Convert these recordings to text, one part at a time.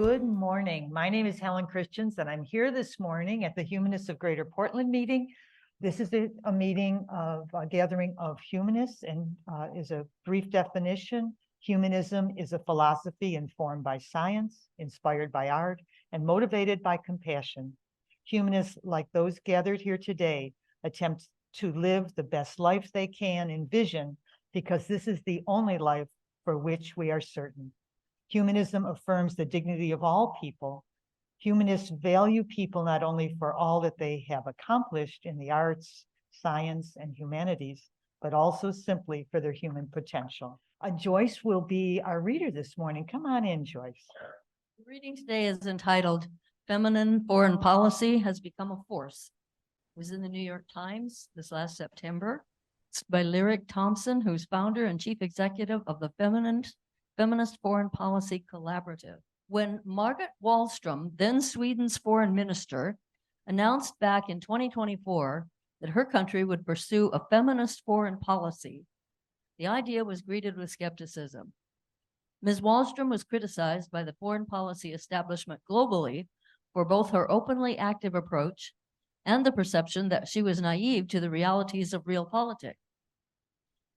Good morning. My name is Helen Christians, and I'm here this morning at the Humanists of Greater Portland meeting. This is a meeting of a gathering of humanists, and is a brief definition. Humanism is a philosophy informed by science, inspired by art, and motivated by compassion. Humanists, like those gathered here today, attempt to live the best life they can envision, because this is the only life for which we are certain. Humanism affirms the dignity of all people. Humanists value people not only for all that they have accomplished in the arts, science, and humanities, but also simply for their human potential. Joyce will be our reader this morning. Come on in, Joyce. The reading today is entitled Feminine Foreign Policy Has Become a Force. It was in the New York Times this last September. It's by Lyric Thompson, who's founder and chief executive of the Feminist Foreign Policy Collaborative. When Margot Wallström, then Sweden's foreign minister, announced back in 2024 that her country would pursue a feminist foreign policy, the idea was greeted with skepticism. Ms. Wallström was criticized by the foreign policy establishment globally for both her openly active approach and the perception that she was naive to the realities of real politics.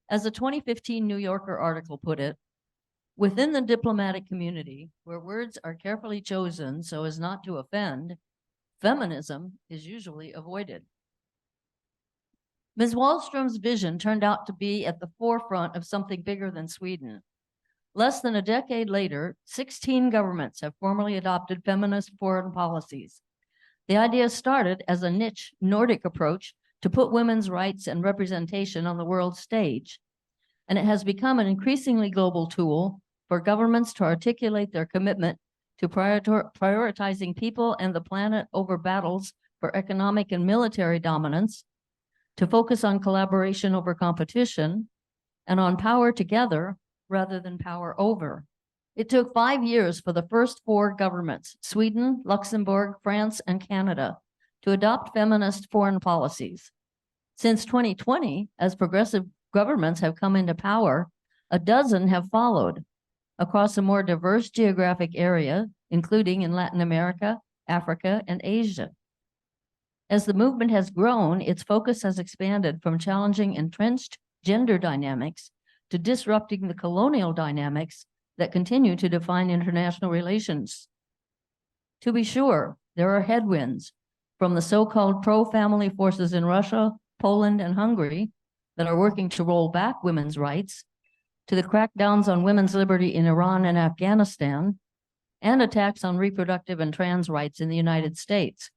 As a 2015 New Yorker article put it, within the diplomatic community, where words are carefully chosen so as not to offend, feminism is usually avoided. Ms. Wallström's vision turned out to be at the forefront of something bigger than Sweden. Less than a decade later, 16 governments have formally adopted feminist foreign policies. The idea started as a niche Nordic approach to put women's rights and representation on the world stage, and it has become an increasingly global tool for governments to articulate their commitment to prioritizing people and the planet over battles for economic and military dominance, to focus on collaboration over competition, and on power together rather than power over. It took 5 years for the first 4 governments, Sweden, Luxembourg, France, and Canada, to adopt feminist foreign policies. Since 2020, as progressive governments have come into power, a dozen have followed across a more diverse geographic area, including in Latin America, Africa, and Asia. As the movement has grown, its focus has expanded from challenging entrenched gender dynamics to disrupting the colonial dynamics that continue to define international relations. To be sure, there are headwinds from the so-called pro-family forces in Russia, Poland, and Hungary that are working to roll back women's rights, to the crackdowns on women's liberty in Iran and Afghanistan, and attacks on reproductive and trans rights in the United States.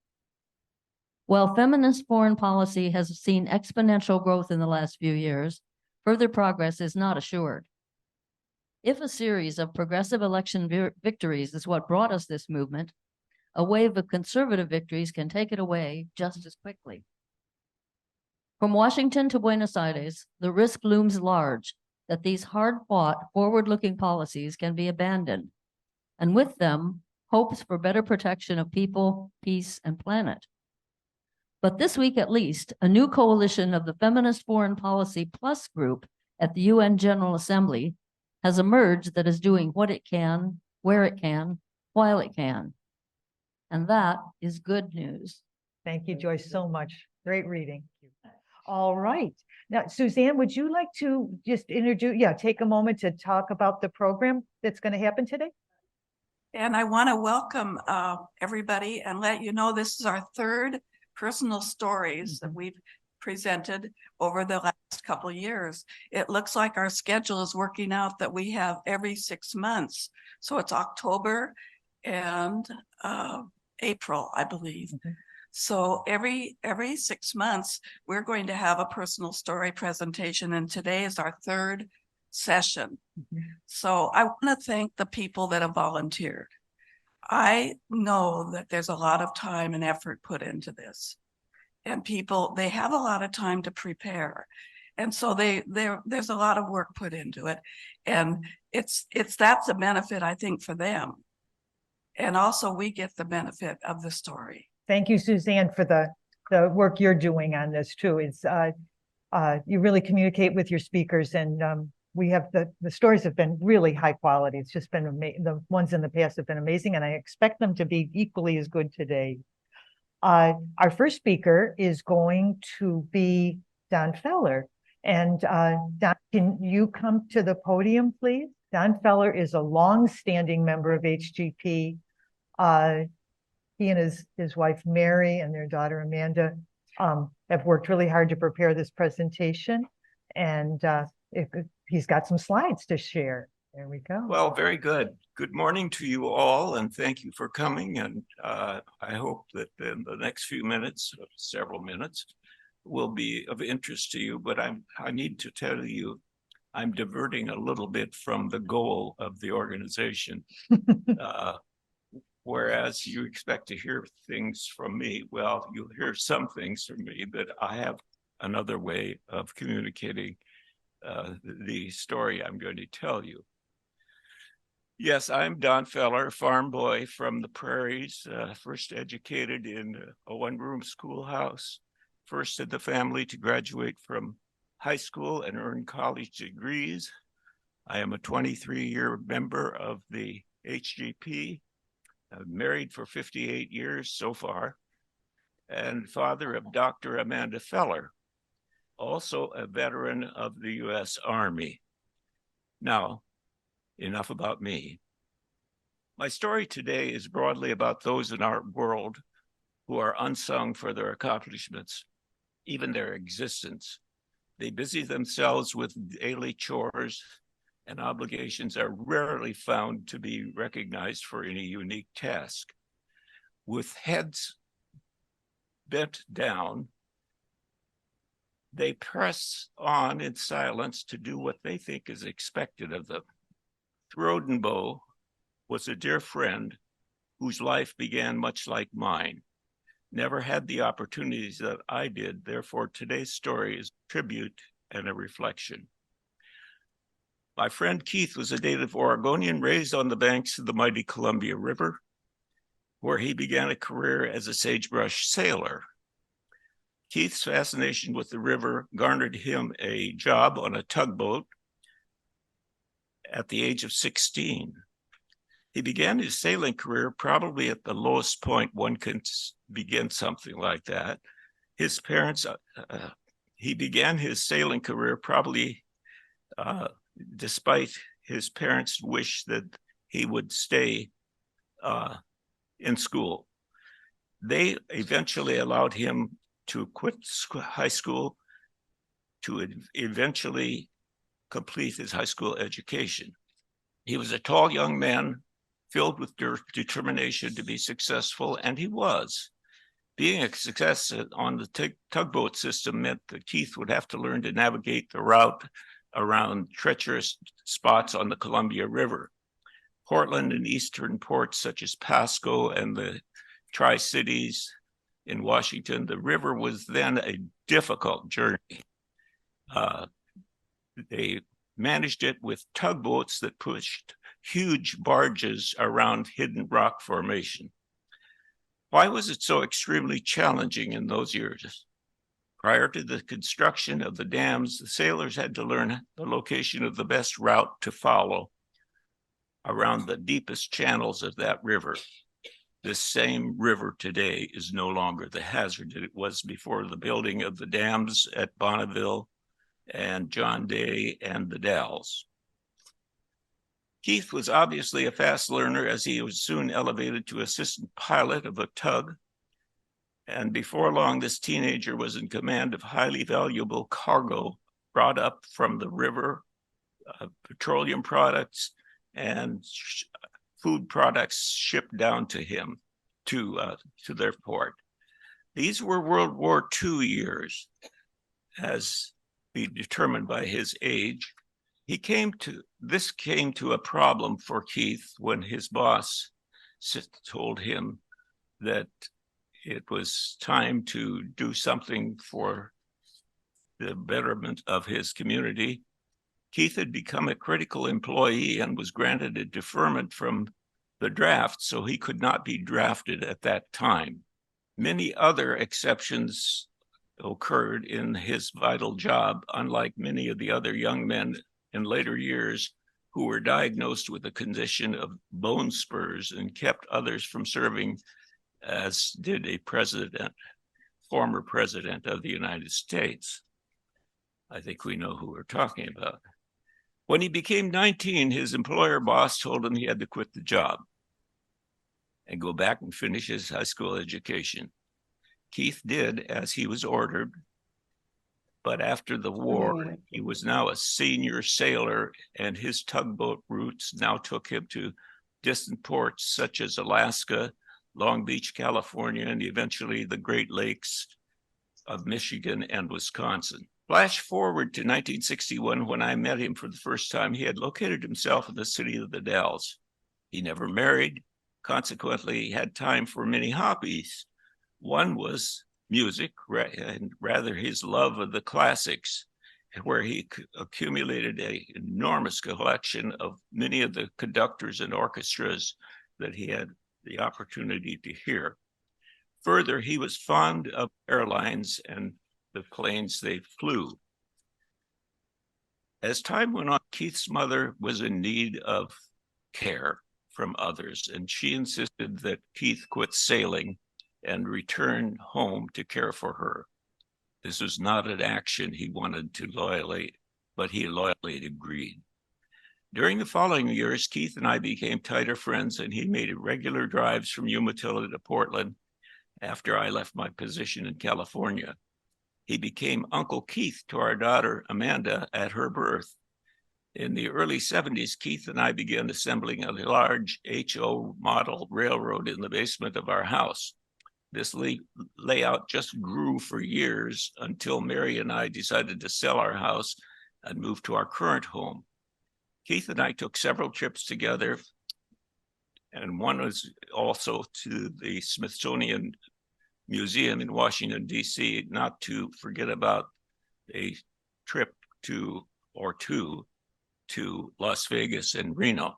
While feminist foreign policy has seen exponential growth in the last few years, further progress is not assured. If a series of progressive election victories is what brought us this movement, a wave of conservative victories can take it away just as quickly. From Washington to Buenos Aires, the risk looms large that these hard-fought, forward-looking policies can be abandoned, and with them, hopes for better protection of people, peace, and planet. But this week at least, a new coalition of the Feminist Foreign Policy Plus group at the UN General Assembly has emerged that is doing what it can, where it can, while it can. And that is good news. Thank you, Joyce, so much. Great reading. All right. Now, Suzanne, would you like to just take a moment to talk about the program that's going to happen today? And I want to welcome everybody and let you know this is our 3rd personal stories that we've presented over the last couple of years. It looks like our schedule is working out that we have every 6 months. So it's October and April, I believe. So every 6 months, we're going to have a personal story presentation, and today is our 3rd session. So I want to thank the people that have volunteered. I know that there's a lot of time and effort put into this, and people, they have a lot of time to prepare. And so there's a lot of work put into it, and that's a benefit, I think, for them. And also we get the benefit of the story. Thank you, Suzanne, for the work you're doing on this too. It's you really communicate with your speakers, and we have the stories have been really high quality. It's just been the ones in the past have been amazing, and I expect them to be equally as good today. Our first speaker is going to be Don Feller. And Don, can you come to the podium, please? Don Feller is a long-standing member of HGP. He and his wife, Mary, and their daughter, Amanda, have worked really hard to prepare this presentation. And he's got some slides to share. There we go. Well, very good. Good morning to you all, and thank you for coming. And I hope that in the next few minutes, several minutes, will be of interest to you. But I need to tell you, I'm diverting a little bit from the goal of the organization. Whereas you expect to hear things from me, well, you'll hear some things from me, but I have another way of communicating the story I'm going to tell you. Yes, I'm Don Feller, farm boy from the prairies, first educated in a one-room schoolhouse, first in the family to graduate from high school and earn college degrees. I am a 23-year member of the HGP, married for 58 years so far, and father of Dr. Amanda Feller, also a veteran of the U.S. Army. Now, enough about me. My story today is broadly about those in our world who are unsung for their accomplishments, even their existence. They busy themselves with daily chores, and obligations are rarely found to be recognized for any unique task. With heads bent down, they press on in silence to do what they think is expected of them. Rodenbow was a dear friend whose life began much like mine. Never had the opportunities that I did. Therefore, today's story is a tribute and a reflection. My friend Keith was a native Oregonian raised on the banks of the mighty Columbia River, where he began a career as a sagebrush sailor. Keith's fascination with the river garnered him a job on a tugboat at the age of 16. He began his sailing career probably at the lowest point one can begin something like that. His parents, he began his sailing career probably despite his parents' wish that he would stay in school. They eventually allowed him to quit high school to eventually complete his high school education. He was a tall young man filled with determination to be successful, and he was. Being a success on the tugboat system meant that Keith would have to learn to navigate the route around treacherous spots on the Columbia River. Portland and eastern ports such as Pasco and the Tri-Cities in Washington, the river was then a difficult journey. They managed it with tugboats that pushed huge barges around hidden rock formation. Why was it so extremely challenging in those years? Prior to the construction of the dams, the sailors had to learn the location of the best route to follow around the deepest channels of that river. This same river today is no longer the hazard that it was before the building of the dams at Bonneville and John Day and the Dalles. Keith was obviously a fast learner, as he was soon elevated to assistant pilot of a tug. And before long, this teenager was in command of highly valuable cargo brought up from the river, petroleum products and food products shipped down to him to their port. These were World War II years, as be determined by his age. This came to a problem for Keith when his boss told him that it was time to do something for the betterment of his community. Keith had become a critical employee and was granted a deferment from the draft, so he could not be drafted at that time. Many other exceptions occurred in his vital job. Unlike many of the other young men in later years who were diagnosed with a condition of bone spurs and kept others from serving, as did a former president of the United States. I think we know who we're talking about. When he became 19, his employer boss told him he had to quit the job and go back and finish his high school education. Keith did as he was ordered, but after the war, he was now a senior sailor, and his tugboat routes now took him to distant ports such as Alaska, Long Beach, California, and eventually the Great Lakes of Michigan and Wisconsin. Flash forward to 1961, when I met him for the first time, he had located himself in the city of the Dells. He never married. Consequently, he had time for many hobbies. One was music, and rather his love of the classics, where he accumulated an enormous collection of many of the conductors and orchestras that he had the opportunity to hear. Further, he was fond of airlines and the planes they flew. As time went on, Keith's mother was in need of care from others, and she insisted that Keith quit sailing and return home to care for her. This was not an action he wanted to loyally, but he loyally agreed. During the following years, Keith and I became tighter friends, and he made regular drives from Umatilla to Portland after I left my position in California. He became Uncle Keith to our daughter, Amanda, at her birth. In the early 70s, Keith and I began assembling a large HO model railroad in the basement of our house. This layout just grew for years until Mary and I decided to sell our house and move to our current home. Keith and I took several trips together, and one was also to the Smithsonian Museum in Washington, D.C., not to forget about a trip to Las Vegas and Reno.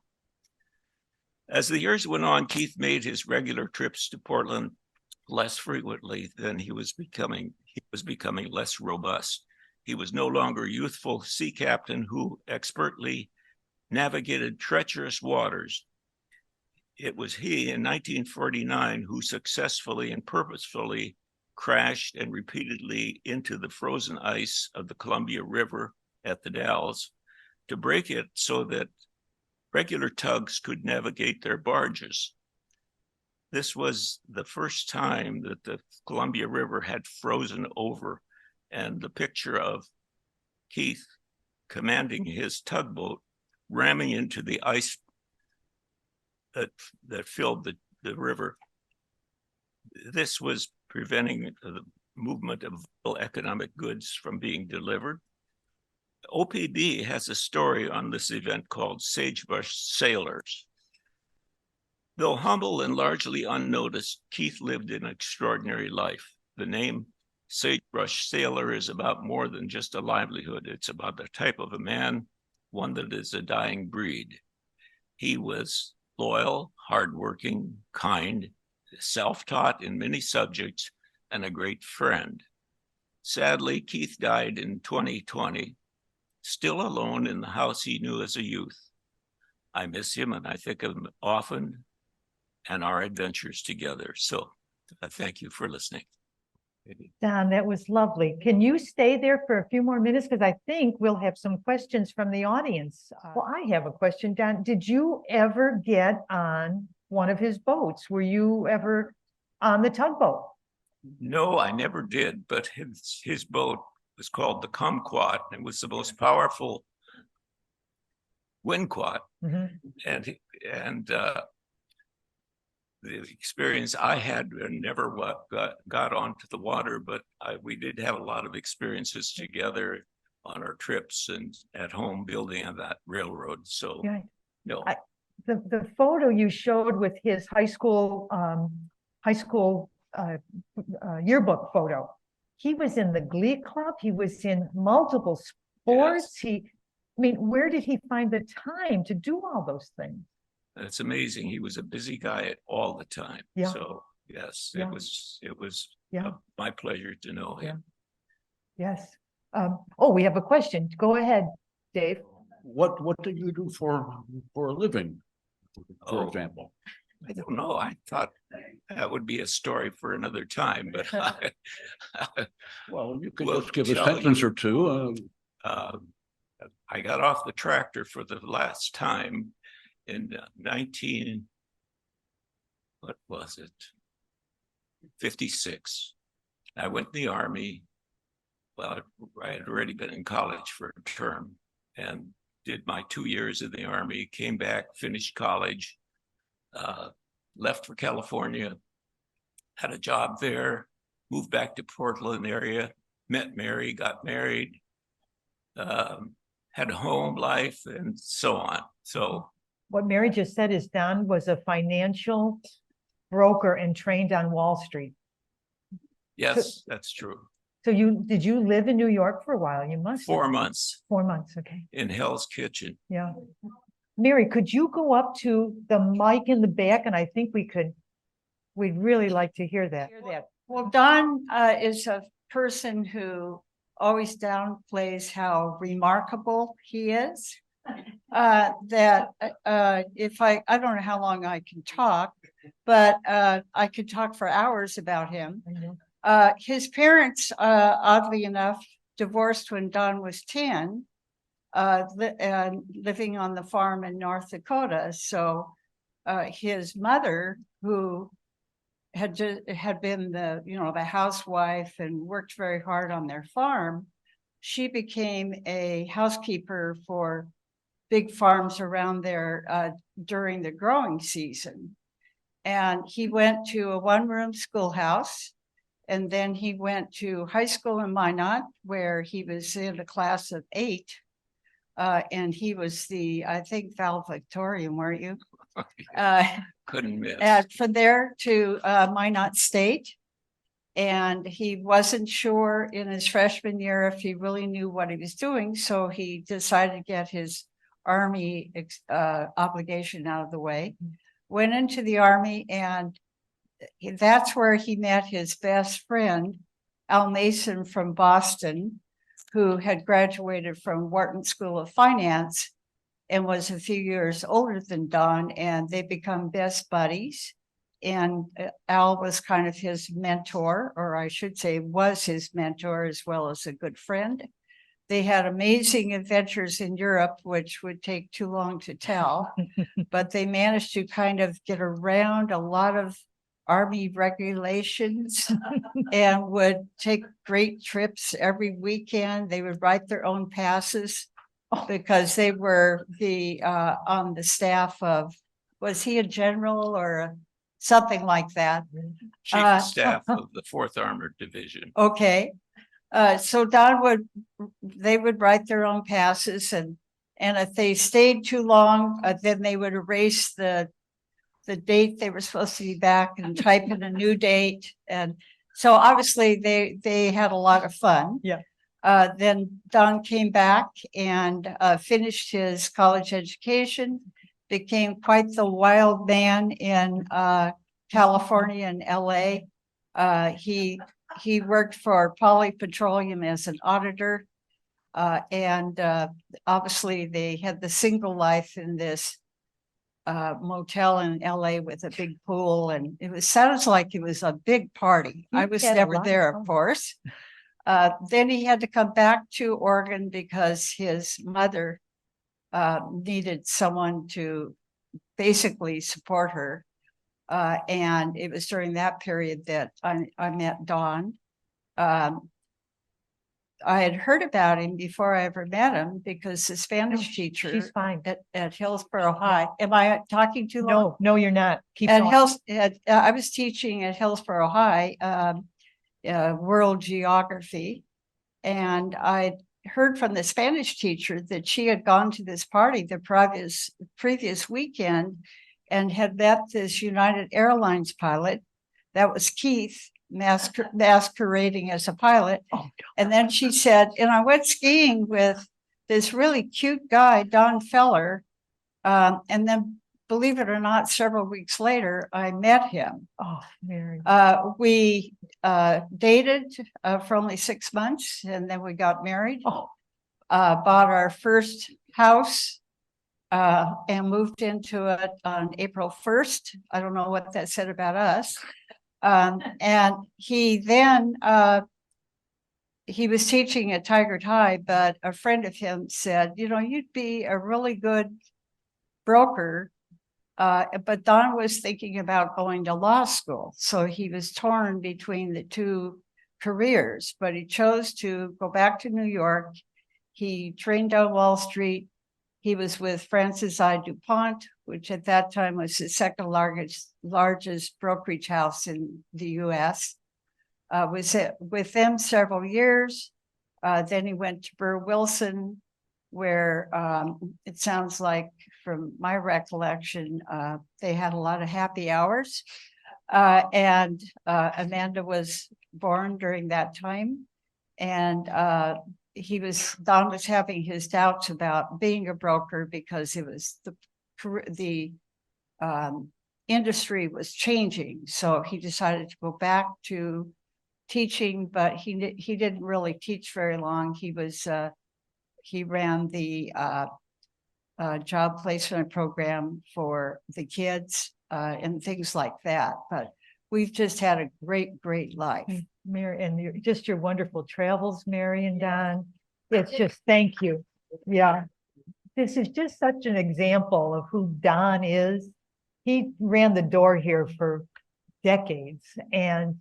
As the years went on, Keith made his regular trips to Portland less frequently than he was becoming less robust. He was no longer a youthful sea captain who expertly navigated treacherous waters. It was he in 1949 who successfully and purposefully crashed and repeatedly into the frozen ice of the Columbia River at the Dalles to break it so that regular tugs could navigate their barges. This was the first time that the Columbia River had frozen over, and the picture of Keith commanding his tugboat ramming into the ice that filled the river. This was preventing the movement of economic goods from being delivered. OPB has a story on this event called Sagebrush Sailors. Though humble and largely unnoticed, Keith lived an extraordinary life. The name Sagebrush Sailor is about more than just a livelihood. It's about the type of a man, one that is a dying breed. He was loyal, hardworking, kind, self-taught in many subjects, and a great friend. Sadly, Keith died in 2020, still alone in the house he knew as a youth. I miss him, and I think of him often and our adventures together. So thank you for listening. Don, that was lovely. Can you stay there for a few more minutes? Because I think we'll have some questions from the audience. Well, I have a question, Don. Did you ever get on one of his boats? Were you ever on the tugboat? No, I never did, but his boat was called the Kumquat. It was the most powerful windquat. And the experience I had never got onto the water, but we did have a lot of experiences together on our trips and at home building on that railroad. So Yeah. no. The photo you showed with his high school yearbook photo, he was in the Glee Club. He was in multiple sports. Yes. I mean, where did he find the time to do all those things? It's amazing. He was a busy guy all the time. Yeah. So yes, Yeah. it was Yeah. my pleasure to know him. Yes. Oh, we have a question. Go ahead, Dave. What do you do for a living, for Oh. example? I don't know. I thought that would be a story for another time, but Well, you could Well, just give a tell sentence you. or two. uh, I got off the tractor for the last time in 19, what was it? 56. I went in the Army. Well, I had already been in college for a term and did my 2 years in the Army, came back, finished college, left for California, had a job there, moved back to Portland area, met Mary, got married, had a home life and so on. So What Mary just said is Don was a financial broker and trained on Wall Street. yes, that's true. So did you live in New York for a while? You must. 4 months 4 months, okay, in Hell's Kitchen. yeah. Mary, could you go up to the mic in the back? And I think we'd really like to hear that. Well, Don is a person who always downplays how remarkable he is. If I don't know how long I can talk, but I could talk for hours about him. I know. His parents, oddly enough, divorced when Don was 10, and living on the farm in North Dakota. So his mother, who had been the housewife and worked very hard on their farm, she became a housekeeper for big farms around there during the growing season. And he went to a one-room schoolhouse, and then he went to high school in Minot, where he was in a class of 8. And he was I think, valedictorian, weren't you? Couldn't miss. And from there to Minot State. And he wasn't sure in his freshman year if he really knew what he was doing. So he decided to get his Army obligation out of the way, went into the Army, and that's where he met his best friend, Al Mason from Boston, who had graduated from Wharton School of Finance and was a few years older than Don, and they become best buddies. And Al was kind of his mentor, or I should say was his mentor, as well as a good friend. They had amazing adventures in Europe, which would take too long to tell, but they managed to kind of get around a lot of Army regulations and would take great trips every weekend. They would write their own passes because they were on the staff of, was he a general or something like that? Chief of Staff of the 4th Armored Division. Okay. So they would write their own passes, and if they stayed too long, then they would erase the date they were supposed to be back and type in a new date. And so obviously they had a lot of fun. Yeah. Then Don came back and finished his college education, became quite the wild man in California and LA. He worked for Poly Petroleum as an auditor. And obviously they had the single life in this motel in LA with a big pool, and sounds like it was a big party. I was had a never lot of there, fun. of course. Then he had to come back to Oregon because his mother needed someone to basically support her. And it was during that period that I met Don. I had heard about him before I ever met him because the Spanish teacher She's fine. at Hillsborough High. Am I talking too long? No, you're not. Keep At going. I was teaching at Hillsborough High, world geography, and I heard from the Spanish teacher that she had gone to this party the previous weekend and had met this United Airlines pilot. That was Keith, masquerading as a pilot. Oh, And then she said, and I went skiing with this really cute guy, Don Feller. And then, believe it or not, several weeks later, I met him. oh, Mary. We dated for only 6 months, and then we got married. Oh, Bought our first house and moved into it on April 1st. I don't know what that said about us. And he then, he was teaching at Tigard High, but a friend of him said, you know, you'd be a really good broker. But Don was thinking about going to law school. So he was torn between the two careers, but he chose to go back to New York. He trained on Wall Street. He was with Francis I. DuPont, which at that time was the second largest brokerage house in the US. Was with them several years. Then he went to Burr Wilson, where it sounds like, from my recollection, they had a lot of happy hours. And Amanda was born during that time. And Don was having his doubts about being a broker because it was the industry was changing. So he decided to go back to teaching, but he didn't really teach very long. He ran the job placement program for the kids and things like that. But we've just had a great life. Mary, and your wonderful travels, Mary and Don. It's just, thank you. Yeah. This is just such an example of who Don is. He ran the door here for decades and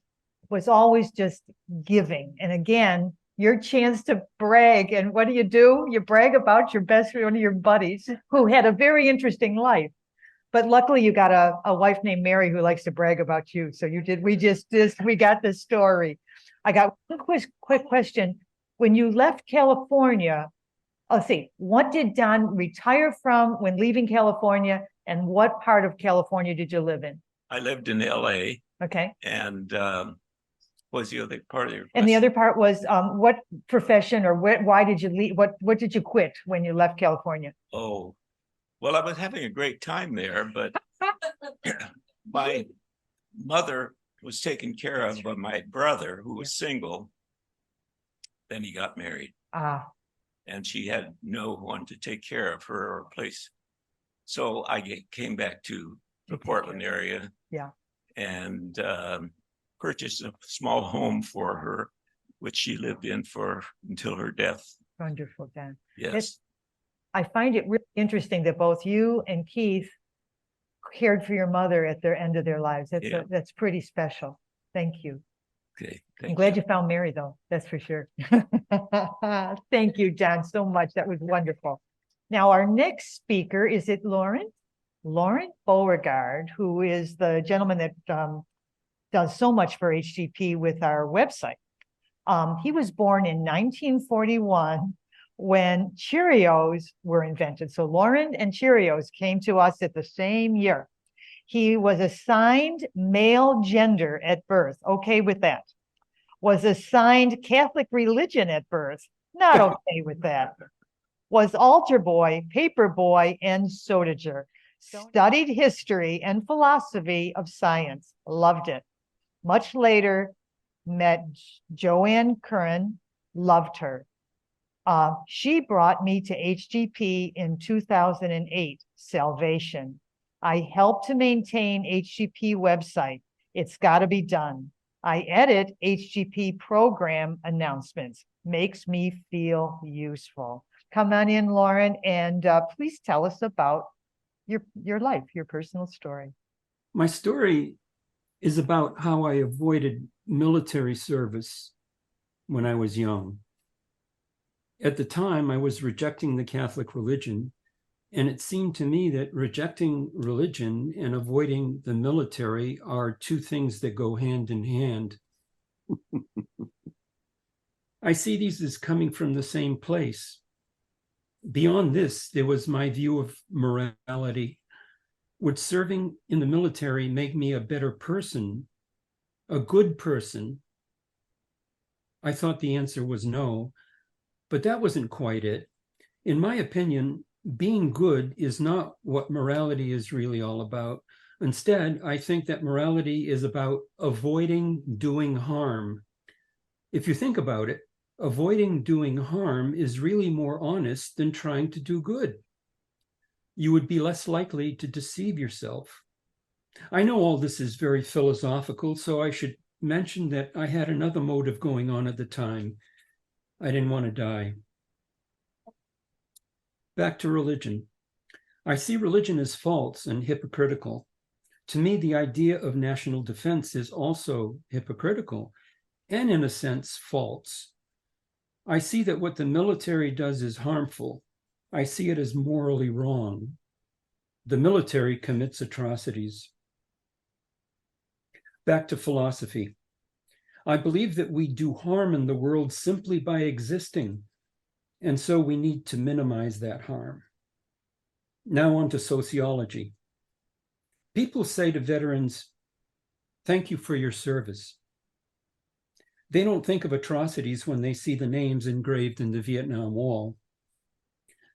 was always just giving. And again, your chance to brag. And what do? You brag about your one of your buddies who had a very interesting life. But luckily you got a wife named Mary who likes to brag about you. So you did, we got this story. I got one quick question. When you left California, let's see, what did Don retire from when leaving California? And what part of California did you live in? I lived in LA. Okay. And was the other part of your And the question? other part was what profession or why did you leave? What did you quit when you left California? Oh, well, I was having a great time there, but my mother was taken care of by my brother, who was single. Then he got married. And she had no one to take care of her or place. So I came back to the Portland area. Yeah. And purchased a small home for her, which she lived in until her death. Wonderful, Dan. Yes. I find it really interesting that both you and Keith cared for your mother at their end of their lives. That's pretty special. Thank you. Okay. I'm glad you found Mary, though. That's for sure. Thank you, John, so much. That was wonderful. Now, our next speaker, is it Laurent Beauregard, who is the gentleman that does so much for HGP with our website. He was born in 1941 when Cheerios were invented. So Laurent and Cheerios came to us at the same year. He was assigned male gender at birth. Okay with that. Was assigned Catholic religion at birth. Not okay with that. Was altar boy, paper boy, and sodager. Studied history and philosophy of science. Loved it. Much later, met Joanne Curran. Loved her. She brought me to HGP in 2008, Salvation. I helped to maintain HGP website. It's got to be done. I edit HGP program announcements. Makes me feel useful. Come on in, Lauren, and please tell us about your life, your personal story. My story is about how I avoided military service when I was young. At the time, I was rejecting the Catholic religion, and it seemed to me that rejecting religion and avoiding the military are two things that go hand in hand. I see these as coming from the same place. Beyond this, there was my view of morality. Would serving in the military make me a better person, a good person? I thought the answer was no, but that wasn't quite it. In my opinion, being good is not what morality is really all about. Instead, I think that morality is about avoiding doing harm. If you think about it, avoiding doing harm is really more honest than trying to do good. You would be less likely to deceive yourself. I know all this is very philosophical, so I should mention that I had another motive going on at the time. I didn't want to die. Back to religion. I see religion as false and hypocritical. To me, the idea of national defense is also hypocritical and, in a sense, false. I see that what the military does is harmful. I see it as morally wrong. The military commits atrocities. Back to philosophy. I believe that we do harm in the world simply by existing, and so we need to minimize that harm. Now on to sociology. People say to veterans, "Thank you for your service." They don't think of atrocities when they see the names engraved in the Vietnam Wall.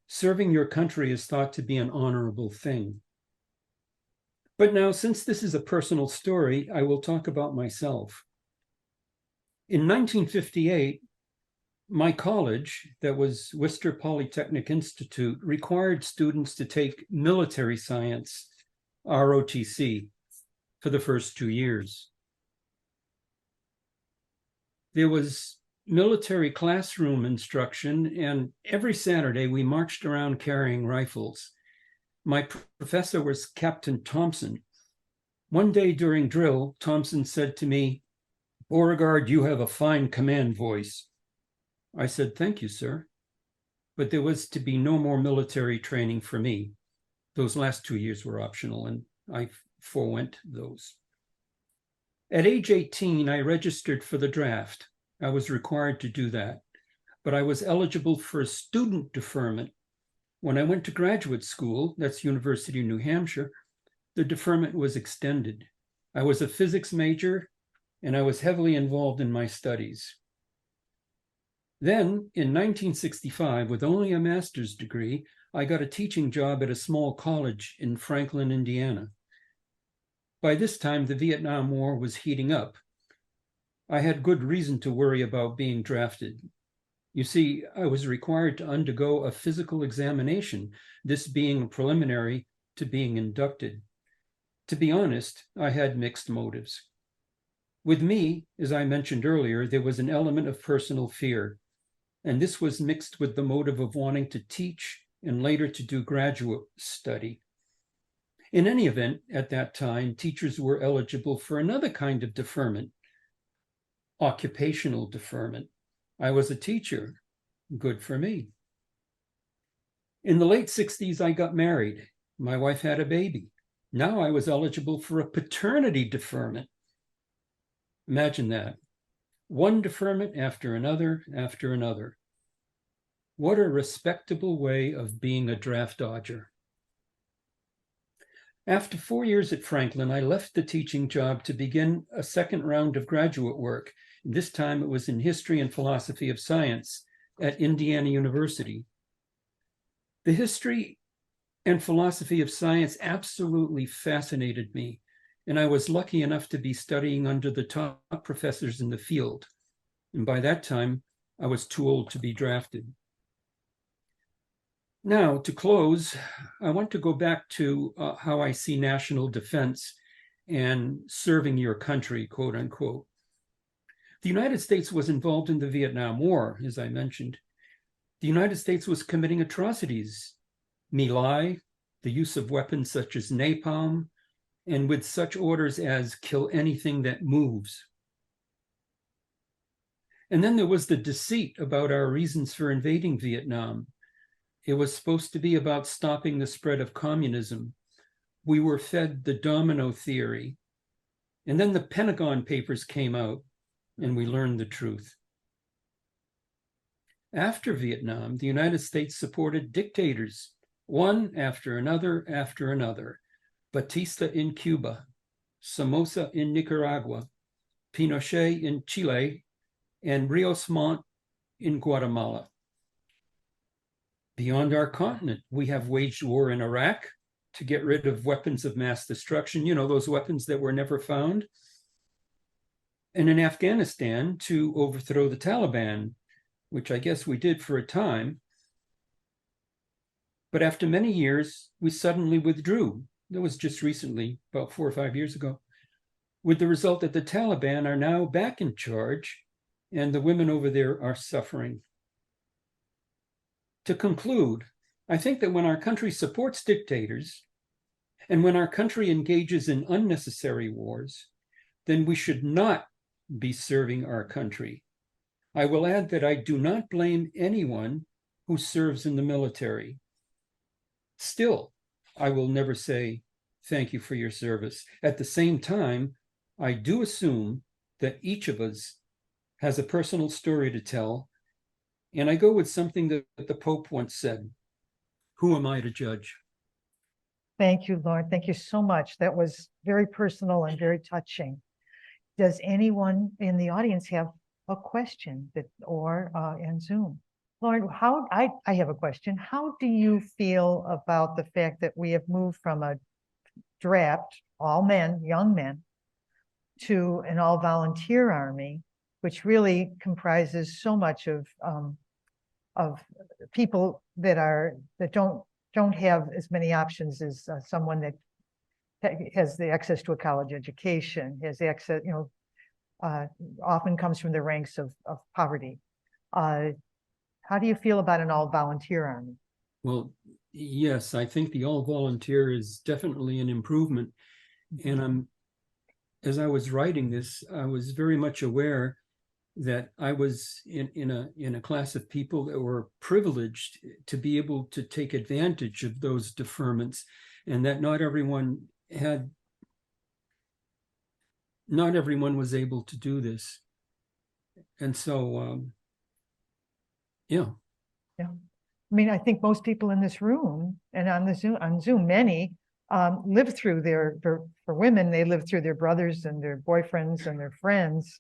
Serving your country is thought to be an honorable thing. But now, since this is a personal story, I will talk about myself. In 1958, my college, that was Worcester Polytechnic Institute, required students to take military science, ROTC, for the first 2 years. There was military classroom instruction, and every Saturday we marched around carrying rifles. My professor was Captain Thompson. One day during drill, Thompson said to me, "Beauregard, you have a fine command voice." I said, "Thank you, sir." But there was to be no more military training for me. Those last 2 years were optional, and I forewent those. At age 18, I registered for the draft. I was required to do that, but I was eligible for a student deferment. When I went to graduate school, that's University of New Hampshire, the deferment was extended. I was a physics major, and I was heavily involved in my studies. Then, in 1965, with only a master's degree, I got a teaching job at a small college in Franklin, Indiana. By this time, the Vietnam War was heating up. I had good reason to worry about being drafted. You see, I was required to undergo a physical examination, this being preliminary to being inducted. To be honest, I had mixed motives. With me, as I mentioned earlier, there was an element of personal fear, and this was mixed with the motive of wanting to teach and later to do graduate study. In any event, at that time, teachers were eligible for another kind of deferment, occupational deferment. I was a teacher. Good for me. In the late 60s, I got married. My wife had a baby. Now I was eligible for a paternity deferment. Imagine that. One deferment after another after another. What a respectable way of being a draft dodger. After 4 years at Franklin, I left the teaching job to begin a second round of graduate work. This time it was in history and philosophy of science at Indiana University. The history and philosophy of science absolutely fascinated me, and I was lucky enough to be studying under the top professors in the field. And by that time, I was too old to be drafted. Now, to close, I want to go back to how I see national defense and serving your country, quote unquote. The United States was involved in the Vietnam War, as I mentioned. The United States was committing atrocities, My Lai, the use of weapons such as napalm, and with such orders as kill anything that moves. And then there was the deceit about our reasons for invading Vietnam. It was supposed to be about stopping the spread of communism. We were fed the domino theory. And then the Pentagon Papers came out, and we learned the truth. After Vietnam, the United States supported dictators, one after another. Batista in Cuba, Somoza in Nicaragua, Pinochet in Chile, and Rios Montt in Guatemala. Beyond our continent, we have waged war in Iraq to get rid of weapons of mass destruction, you know, those weapons that were never found. And in Afghanistan to overthrow the Taliban, which I guess we did for a time. But after many years, we suddenly withdrew. That was just recently, about 4 or 5 years ago, with the result that the Taliban are now back in charge and the women over there are suffering. To conclude, I think that when our country supports dictators and when our country engages in unnecessary wars, then we should not be serving our country. I will add that I do not blame anyone who serves in the military. Still, I will never say thank you for your service. At the same time, I do assume that each of us has a personal story to tell, and I go with something that the Pope once said, who am I to judge? Thank you, Lauren. Thank you so much. That was very personal and very touching. Does anyone in the audience have a question or in Zoom? Lauren, I have a question. How do you feel about the fact that we have moved from a draft, all men, young men, to an all volunteer army, which really comprises so much of people that don't have as many options as someone that has the access to a college education, has access, often comes from the ranks of poverty. How do you feel about an all volunteer army? Well, yes, I think the all volunteer is definitely an improvement. And as I was writing this, I was very much aware that I was in a class of people that were privileged to be able to take advantage of those deferments, and that not everyone was able to do this. And so, yeah. I mean, I think most people in this room and on Zoom, many live through for women, they live through their brothers and their boyfriends and their friends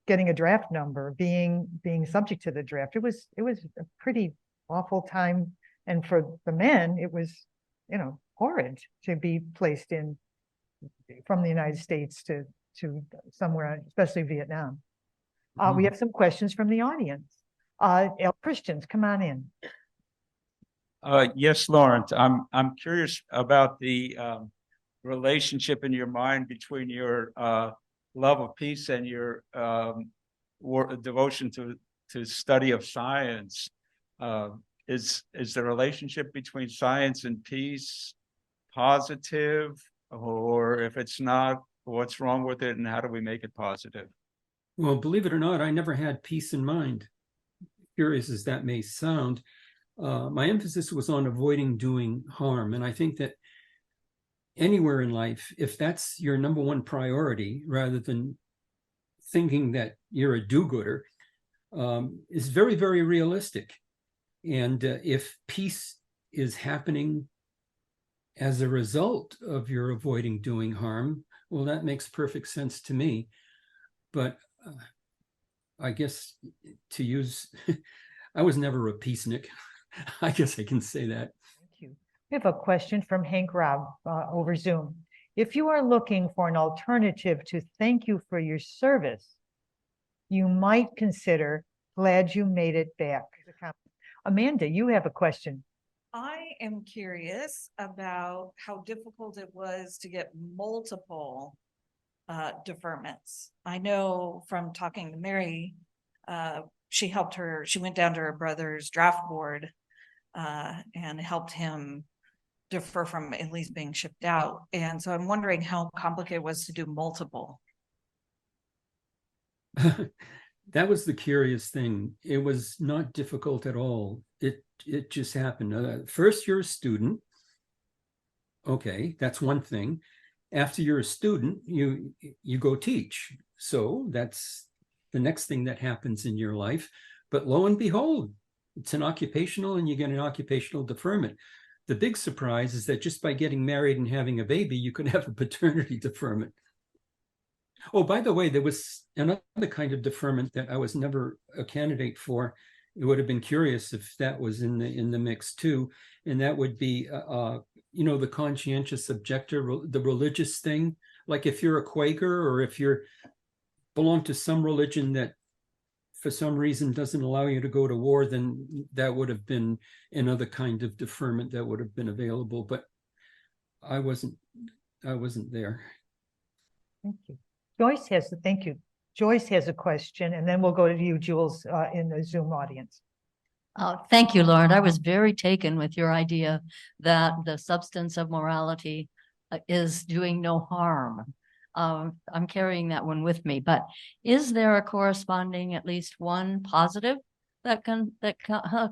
getting a draft number, being subject to the draft. It was a pretty awful time. And for the men, it was, horrid to be placed in from the United States to somewhere, especially Vietnam. We have some questions from the audience. Christians, come on in. Yes, Laurent, I'm curious about the relationship in your mind between your love of peace and your devotion to study of science. Is the relationship between science and peace positive, or if it's not, what's wrong with it and how do we make it positive? Well, believe it or not, I never had peace in mind. Curious as that may sound, my emphasis was on avoiding doing harm. And I think that anywhere in life, if that's your number one priority, rather than thinking that you're a do-gooder, is very, very realistic. And if peace is happening as a result of your avoiding doing harm, well, that makes perfect sense to me. But I guess to use, I was never a peacenik. I guess I can say that. Thank you. We have a question from Hank Robb over Zoom. If you are looking for an alternative to thank you for your service, you might consider glad you made it back. Amanda, you have a question. I am curious about how difficult it was to get multiple deferments. I know from talking to Mary, she went down to her brother's draft board and helped him defer from at least being shipped out. And so I'm wondering how complicated it was to do multiple. That was the curious thing. It was not difficult at all. It just happened. First, you're a student. Okay, that's one thing. After you're a student, you go teach. So that's the next thing that happens in your life. But lo and behold, it's an occupational and you get an occupational deferment. The big surprise is that just by getting married and having a baby, you could have a paternity deferment. Oh, by the way, there was another kind of deferment that I was never a candidate for. It would have been curious if that was in the mix too. And that would be, the conscientious objector, the religious thing. Like if you're a Quaker or if you belong to some religion that for some reason doesn't allow you to go to war, then that would have been another kind of deferment that would have been available. But I wasn't there. Thank you. Thank you. Joyce has a question, and then we'll go to you, Jules, in the Zoom audience. Thank you, Laurent. I was very taken with your idea that the substance of morality is doing no harm. I'm carrying that one with me, but is there a corresponding, at least one positive that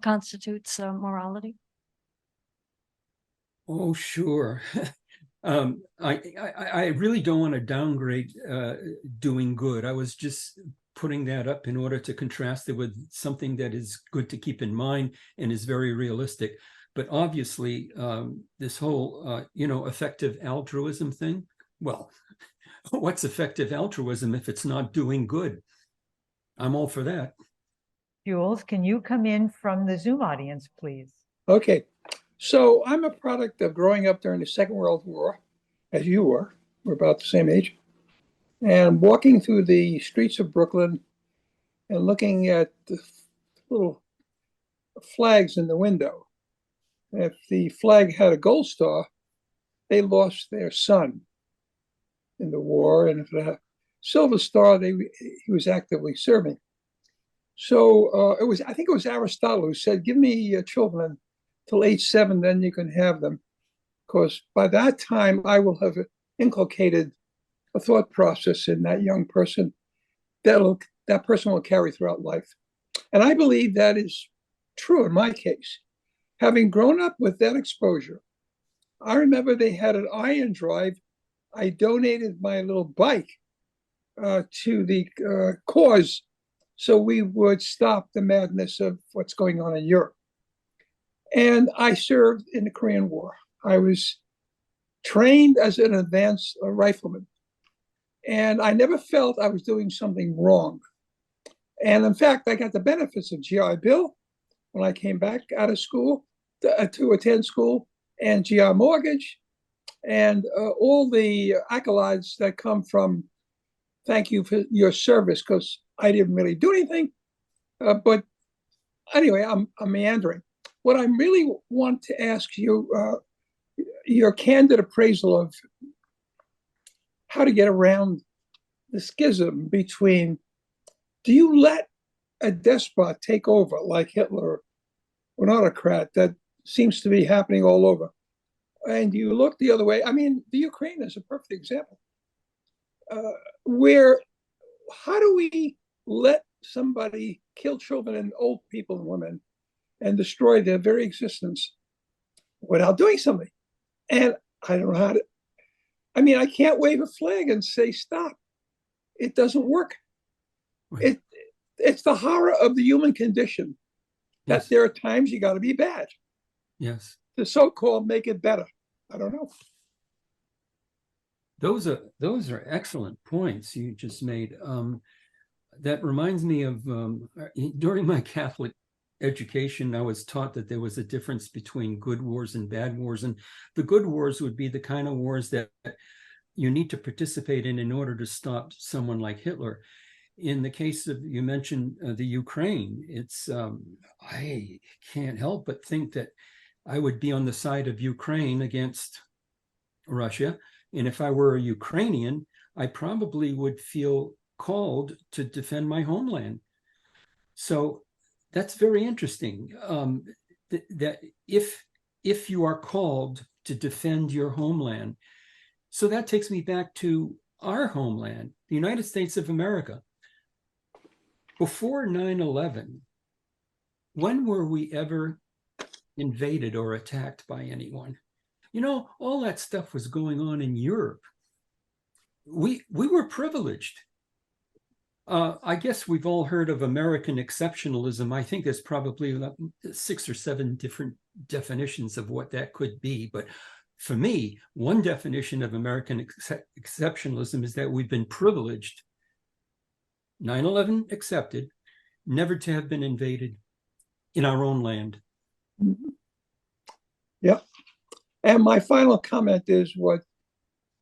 constitutes morality? Oh, sure. I really don't want to downgrade doing good. I was just putting that up in order to contrast it with something that is good to keep in mind and is very realistic. But obviously, this whole, effective altruism thing, well, what's effective altruism if it's not doing good? I'm all for that. Jules, can you come in from the Zoom audience, please? Okay, so I'm a product of growing up during the Second World War, as you were. We're about the same age. And walking through the streets of Brooklyn and looking at the little flags in the window. If the flag had a gold star, they lost their son in the war. And if it had a silver star, he was actively serving. So I think it was Aristotle who said, give me children till age 7, then you can have them. Because by that time, I will have inculcated a thought process in that young person that person will carry throughout life. And I believe that is true in my case. Having grown up with that exposure, I remember they had an iron drive. I donated my little bike to the cause so we would stop the madness of what's going on in Europe. And I served in the Korean War. I was trained as an advanced rifleman. And I never felt I was doing something wrong. And in fact, I got the benefits of GI Bill when I came back out of school to attend school, and GI Mortgage, and all the accolades that come from thank you for your service, because I didn't really do anything. But anyway, I'm meandering. What I really want to ask you, your candid appraisal of how to get around the schism between, do you let a despot take over like Hitler, or an autocrat that seems to be happening all over, and you look the other way? I mean, the Ukraine is a perfect example. How do we let somebody kill children and old people and women and destroy their very existence without doing something? And I don't know how to, I can't wave a flag and say stop. It doesn't work. Right. It's the horror of the human condition that yes. There are times you got to be bad. Yes. The so-called make it better. I don't know. Those are excellent points you just made. That reminds me of during my Catholic education, I was taught that there was a difference between good wars and bad wars. And the good wars would be the kind of wars that you need to participate in order to stop someone like Hitler. In the case of, you mentioned the Ukraine, it's, I can't help but think that I would be on the side of Ukraine against Russia. And if I were a Ukrainian, I probably would feel called to defend my homeland. So that's very interesting. That if you are called to defend your homeland, so that takes me back to our homeland, the United States of America. Before 9/11, when were we ever invaded or attacked by anyone? All that stuff was going on in Europe. We were privileged. I guess we've all heard of American exceptionalism. I think there's probably 6 or 7 different definitions of what that could be. But for me, one definition of American exceptionalism is that we've been privileged, 9/11 accepted, never to have been invaded in our own land. Mm-hmm. Yep. And my final comment is what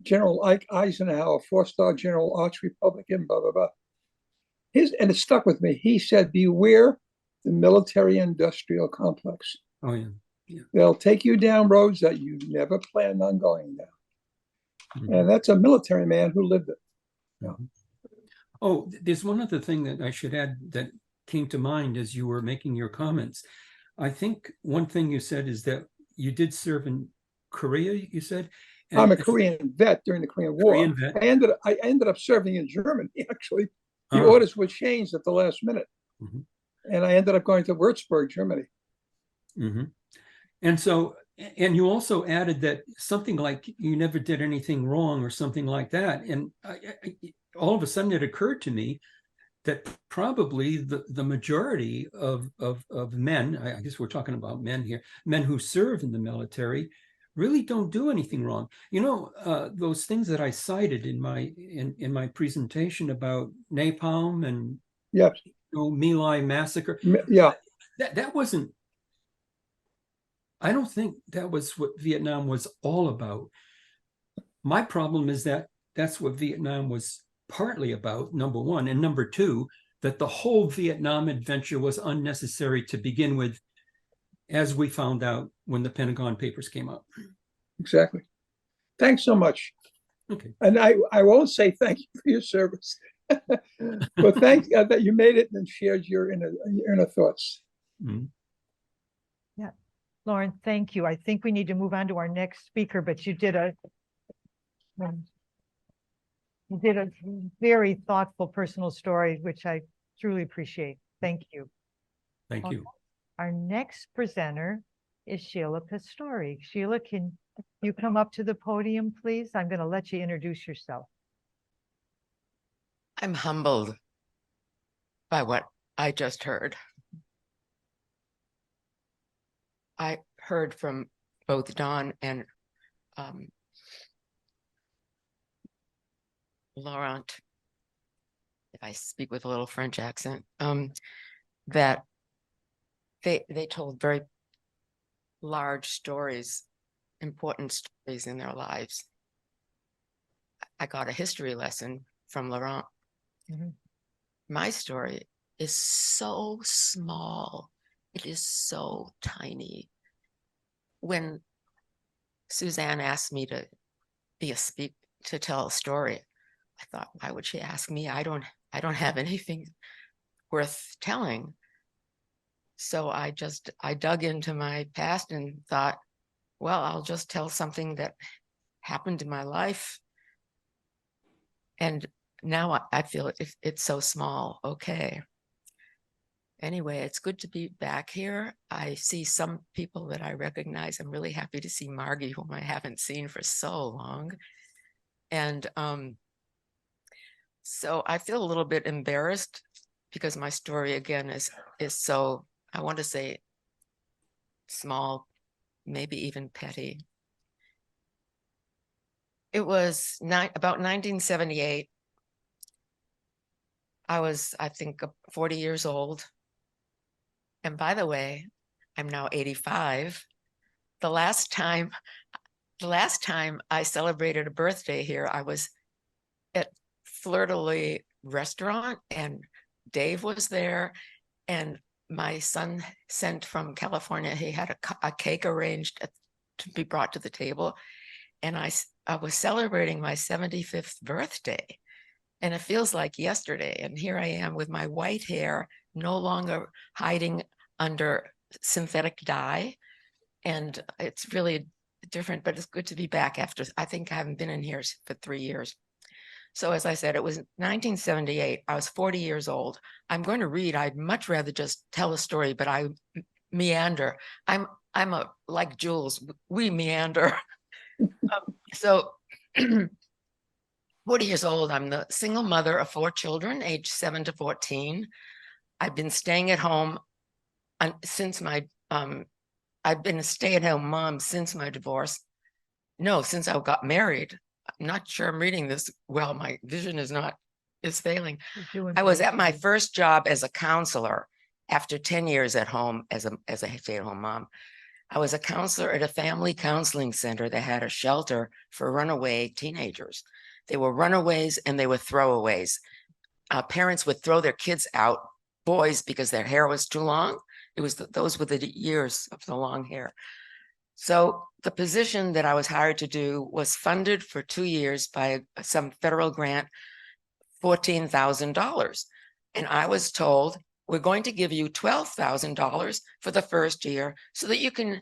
General Eisenhower, 4-star general, arch Republican, blah, blah, blah. and it stuck with me. He said, beware the military industrial complex. Oh, yeah. They'll take you down roads that you never planned on going down. Mhm. And that's a military man who lived it. Oh, there's one other thing that I should add that came to mind as you were making your comments. I think one thing you said is that you did serve in Korea, you said? And I'm a Korean vet during the Korean War. Korean vet. I ended up serving in Germany, actually. The Oh. orders were changed at the last minute. Mhm. And I ended up going to Würzburg, Germany. Mm-hmm. And so, and you also added that something like you never did anything wrong or something like that. And all of a sudden it occurred to me that probably the majority of men, I guess we're talking about men here, men who serve in the military really don't do anything wrong. You know, those things that I cited in my presentation about napalm and Yes. My Lai massacre. Yeah. That wasn't, I don't think that was what Vietnam was all about. My problem is that that's what Vietnam was partly about, number one. And number two, that the whole Vietnam adventure was unnecessary to begin with, as we found out when the Pentagon Papers came out. Exactly. Thanks so much. Okay. And I won't say thank you for your service, but thank that you made it and shared your inner thoughts. Mm-hmm. Yeah, Lauren, thank you. I think we need to move on to our next speaker, but you did a very thoughtful personal story, which I truly appreciate. Thank you. Thank you. Our next presenter is Sheila Pastore. Sheila, can you come up to the podium, please? I'm going to let you introduce yourself. I'm humbled by what I just heard. I heard from both Don and Laurent, if I speak with a little French accent, that they told very large stories, important stories in their lives. I got a history lesson from Laurent. Mm-hmm. My story is so small. It is so tiny. When Suzanne asked me to to tell a story, I thought, why would she ask me? I don't have anything worth telling. So I dug into my past and thought, well, I'll just tell something that happened in my life. And now I feel it's so small. Okay. Anyway, it's good to be back here. I see some people that I recognize. I'm really happy to see Margie, whom I haven't seen for so long. And so I feel a little bit embarrassed because my story again is so, I want to say, small, maybe even petty. It was about 1978. I was, I think, 40 years old. And by the way, I'm now 85. The last time I celebrated a birthday here, I was at Fleur de Lis restaurant and Dave was there and my son sent from California, he had a cake arranged to be brought to the table. And I was celebrating my 75th birthday. And it feels like yesterday. And here I am with my white hair, no longer hiding under synthetic dye. And it's really different, but it's good to be back after, I think I haven't been in here for 3 years. So as I said, it was 1978. I was 40 years old. I'm going to read. I'd much rather just tell a story, but I meander. I'm like Jules, we meander. So 40 years old, I'm the single mother of 4 children, aged 7 to 14. I've been staying at home since my, I've been a stay-at-home mom since my divorce. No, since I got married. I'm not sure I'm reading this well. My vision is failing. I was at my first job as a counselor after 10 years at home as a stay-at-home mom. I was a counselor at a family counseling center that had a shelter for runaway teenagers. They were runaways and they were throwaways. parents would throw their kids out, boys, because their hair was too long. It was those were the years of the long hair. So the position that I was hired to do was funded for 2 years by some federal grant, $14,000. And I was told, we're going to give you $12,000 for the first year so that you can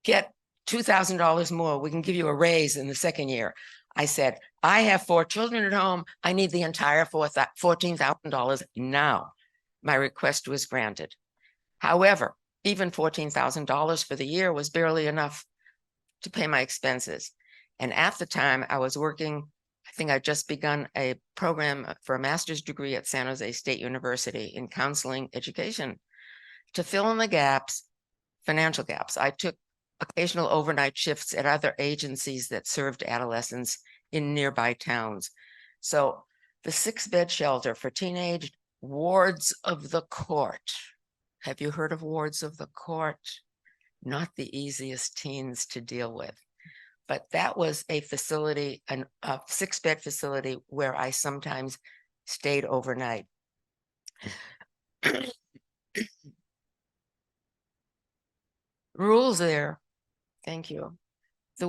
get $2,000 more. We can give you a raise in the second year. I said, I have 4 children at home. I need the entire $14,000 now. My request was granted. However, even $14,000 for the year was barely enough to pay my expenses. And at the time I was working, I think I'd just begun a program for a master's degree at San Jose State University in counseling education. To fill in the gaps, financial gaps, I took occasional overnight shifts at other agencies that served adolescents in nearby towns. So the 6-bed shelter for teenage wards of the court. Have you heard of wards of the court? Not the easiest teens to deal with. But that was a facility, a 6-bed facility where I sometimes stayed overnight. Rules there. Thank you. The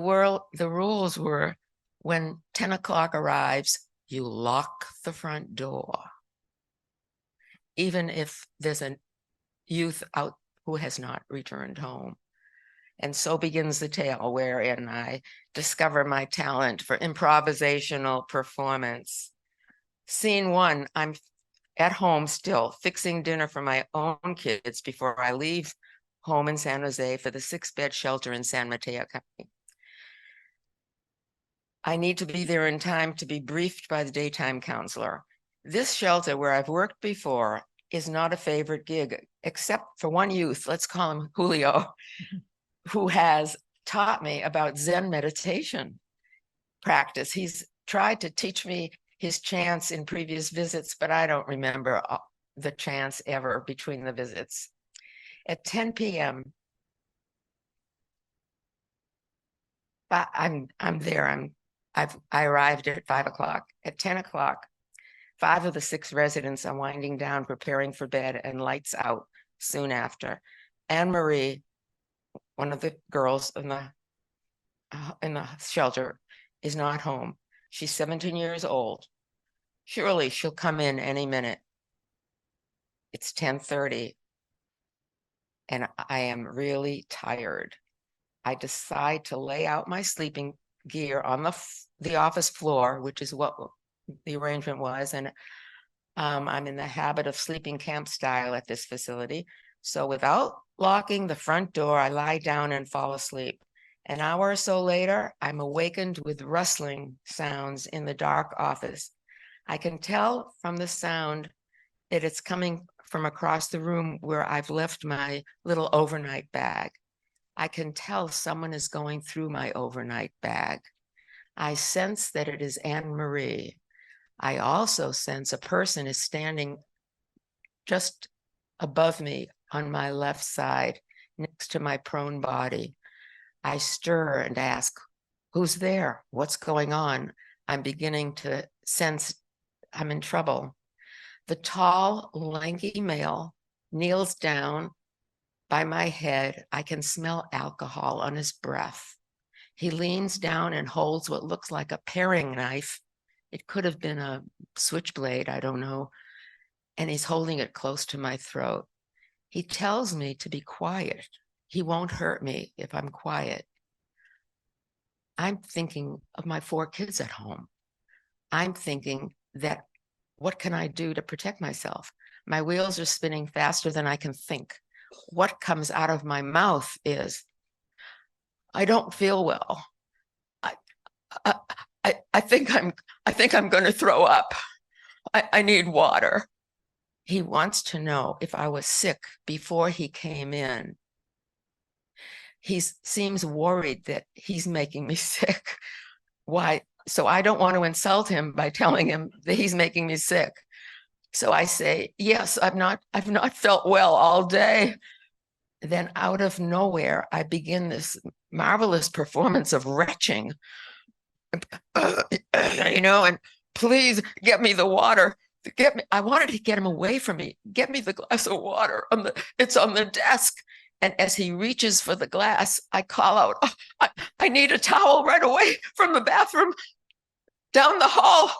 rules were, when 10 o'clock arrives, you lock the front door. Even if there's a youth out who has not returned home. And so begins the tale wherein I discover my talent for improvisational performance. Scene 1, I'm at home still fixing dinner for my own kids before I leave home in San Jose for the 6-bed shelter in San Mateo County. I need to be there in time to be briefed by the daytime counselor. This shelter, where I've worked before, is not a favorite gig, except for one youth, let's call him Julio, who has taught me about Zen meditation practice. He's tried to teach me his chants in previous visits, but I don't remember the chants ever between the visits. At 10 p.m., I'm there. I arrived at 5 o'clock. At 10 o'clock, 5 of the 6 residents are winding down, preparing for bed, and lights out soon after. Anne-Marie, one of the girls in the shelter, is not home. She's 17 years old. Surely she'll come in any minute. It's 10:30, and I am really tired. I decide to lay out my sleeping gear on the office floor, which is what the arrangement was. And I'm in the habit of sleeping camp style at this facility. So without locking the front door, I lie down and fall asleep. An hour or so later, I'm awakened with rustling sounds in the dark office. I can tell from the sound that it's coming from across the room where I've left my little overnight bag. I can tell someone is going through my overnight bag. I sense that it is Anne-Marie. I also sense a person is standing just above me on my left side, next to my prone body. I stir and ask, who's there? What's going on? I'm beginning to sense I'm in trouble. The tall, lanky male kneels down by my head. I can smell alcohol on his breath. He leans down and holds what looks like a paring knife. It could have been a switchblade, I don't know. And he's holding it close to my throat. He tells me to be quiet. He won't hurt me if I'm quiet. I'm thinking of my 4 kids at home. I'm thinking that, what can I do to protect myself? My wheels are spinning faster than I can think. What comes out of my mouth is, I don't feel well. I think I'm going to throw up. I need water. He wants to know if I was sick before he came in. He seems worried that he's making me sick. Why? So I don't want to insult him by telling him that he's making me sick. So I say, yes, I've not felt well all day. Then out of nowhere, I begin this marvelous performance of retching, and please get me the water. I wanted to get him away from me. Get me the glass of water it's on the desk. And as he reaches for the glass, I call out, oh, I need a towel right away from the bathroom down the hall.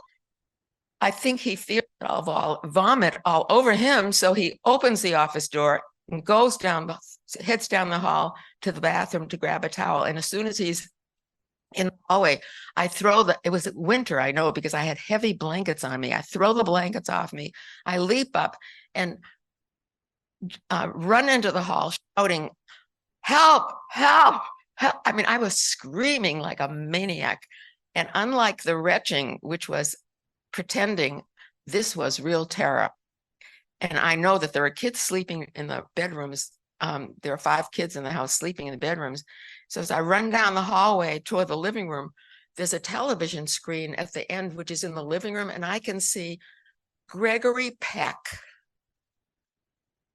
I think he feared I'll vomit all over him. So he opens the office door and heads down the hall to the bathroom to grab a towel. And as soon as he's in the hallway, it was winter, I know, because I had heavy blankets on me. I throw the blankets off me. I leap up and run into the hall shouting, help, help, help. I mean, I was screaming like a maniac. And unlike the retching, which was pretending, this was real terror. And I know that there are kids sleeping in the bedrooms. There are 5 kids in the house sleeping in the bedrooms. So as I run down the hallway toward the living room, there's a television screen at the end, which is in the living room. And I can see Gregory Peck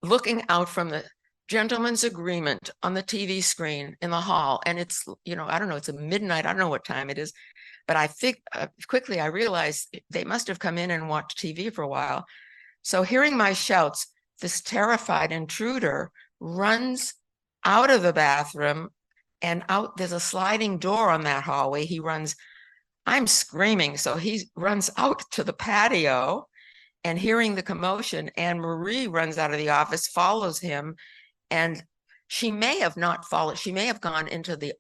looking out from the gentleman's agreement on the TV screen in the hall. And it's, I don't know, it's a midnight. I don't know what time it is, but I think quickly I realized they must have come in and watched TV for a while. So hearing my shouts, this terrified intruder runs out of the bathroom and out. There's a sliding door on that hallway. I'm screaming. So he runs out to the patio. And hearing the commotion, Anne Marie runs out of the office, follows him, and she may have not followed. She may have gone into the